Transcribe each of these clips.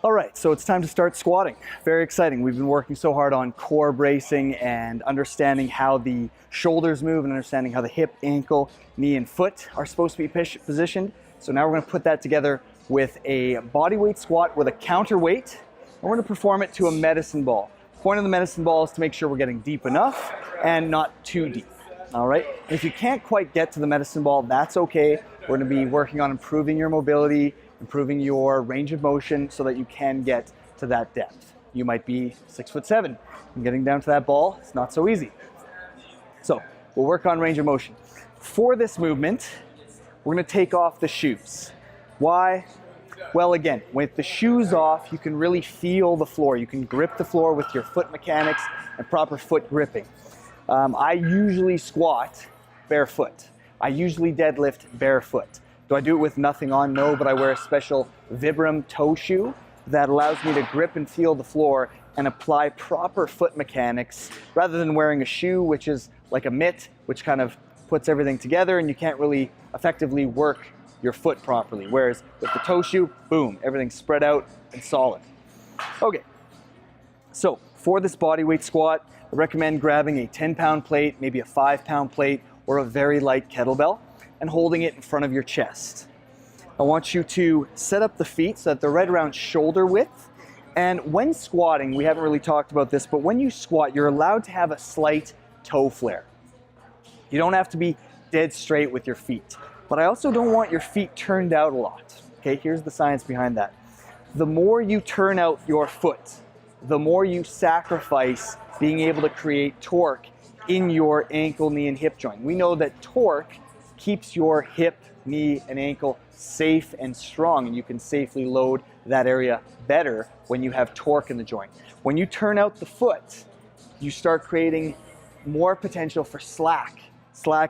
All right, so it's time to start squatting. Very exciting. We've been working so hard on core bracing and understanding how the shoulders move and understanding how the hip, ankle, knee, and foot are supposed to be positioned. So now we're going to put that together with a bodyweight squat with a counterweight, and we're going to perform it to a medicine ball. The point of the medicine ball is to make sure we're getting deep enough and not too deep. All right, if you can't quite get to the medicine ball, that's okay. We're going to be working on improving your mobility, improving your range of motion so that you can get to that depth. You might be 6'7", and getting down to that ball, it's not so easy. So we'll work on range of motion. For this movement, we're going to take off the shoes. Why? Well, again, with the shoes off, you can really feel the floor. You can grip the floor with your foot mechanics and proper foot gripping. I usually squat barefoot. I usually deadlift barefoot. Do I do it with nothing on? No, but I wear a special Vibram toe shoe that allows me to grip and feel the floor and apply proper foot mechanics rather than wearing a shoe, which is like a mitt, which kind of puts everything together and you can't really effectively work your foot properly. Whereas with the toe shoe, boom, everything's spread out and solid. Okay, so for this bodyweight squat, I recommend grabbing a 10-pound plate, maybe a 5-pound plate, or a very light kettlebell, and holding it in front of your chest. I want you to set up the feet so that they're right around shoulder width. And when squatting, we haven't really talked about this, but when you squat, you're allowed to have a slight toe flare. You don't have to be dead straight with your feet. But I also don't want your feet turned out a lot. Okay, here's the science behind that. The more you turn out your foot, the more you sacrifice being able to create torque in your ankle, knee, and hip joint. We know that torque keeps your hip, knee, and ankle safe and strong, and you can safely load that area better when you have torque in the joint. When you turn out the foot, you start creating more potential for slack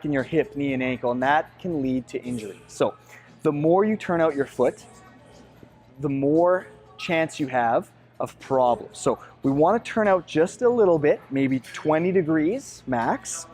in your hip, knee, and ankle, and that can lead to injury. So the more you turn out your foot, the more chance you have of problems. So we want to turn out just a little bit, maybe 20 degrees max,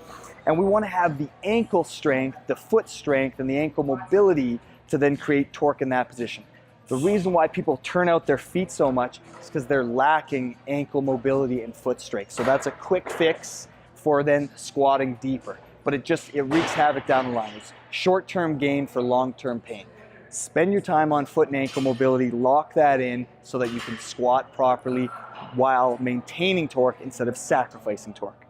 and we want to have the ankle strength, the foot strength, and the ankle mobility to then create torque in that position. The reason why people turn out their feet so much is because they're lacking ankle mobility and foot strength. So that's a quick fix for then squatting deeper. But it wreaks havoc down the line. It's short-term gain for long-term pain. Spend your time on foot and ankle mobility, lock that in so that you can squat properly while maintaining torque instead of sacrificing torque.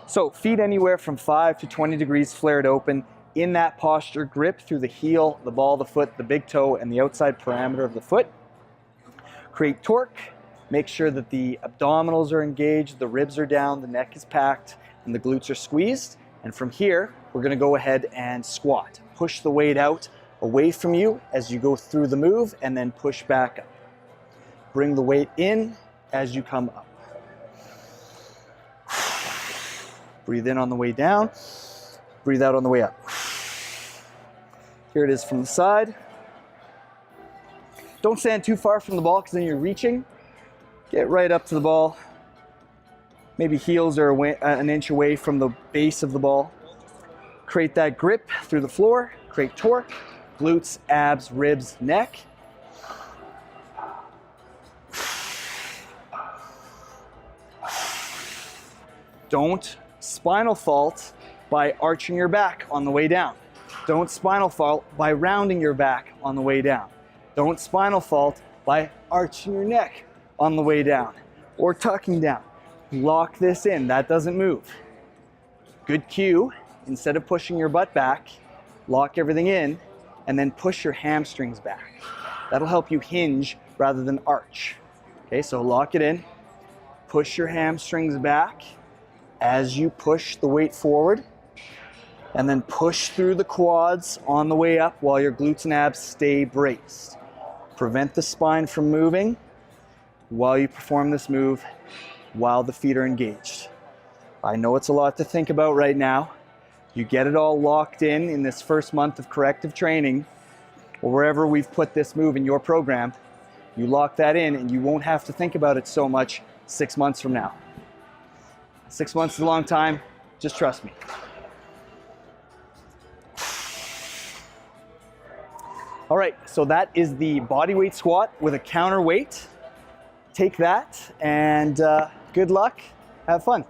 So feet anywhere from 5 to 20 degrees flared open. In that posture, grip through the heel, the ball of the foot, the big toe, and the outside parameter of the foot. Create torque. Make sure that the abdominals are engaged, the ribs are down, the neck is packed, and the glutes are squeezed. And from here, we're going to go ahead and squat. Push the weight out away from you as you go through the move, and then push back up. Bring the weight in as you come up. Breathe in on the way down. Breathe out on the way up. Here it is from the side. Don't stand too far from the ball because then you're reaching. Get right up to the ball. Maybe heels are an inch away from the base of the ball. Create that grip through the floor. Create torque. Glutes, abs, ribs, neck. Don't spinal fault by arching your back on the way down. Don't spinal fault by rounding your back on the way down. Don't spinal fault by arching your neck on the way down or tucking down. Lock this in. That doesn't move. Good cue. Instead of pushing your butt back, lock everything in and then push your hamstrings back. That'll help you hinge rather than arch. Okay, so lock it in. Push your hamstrings back as you push the weight forward, and then push through the quads on the way up while your glutes and abs stay braced. Prevent the spine from moving while you perform this move while the feet are engaged. I know it's a lot to think about right now. You get it all locked in this first month of corrective training, or wherever we've put this move in your program. You lock that in and you won't have to think about it so much 6 months from now. 6 months is a long time, just trust me. All right, so that is the bodyweight squat with a counterweight. take that and good luck. Have fun.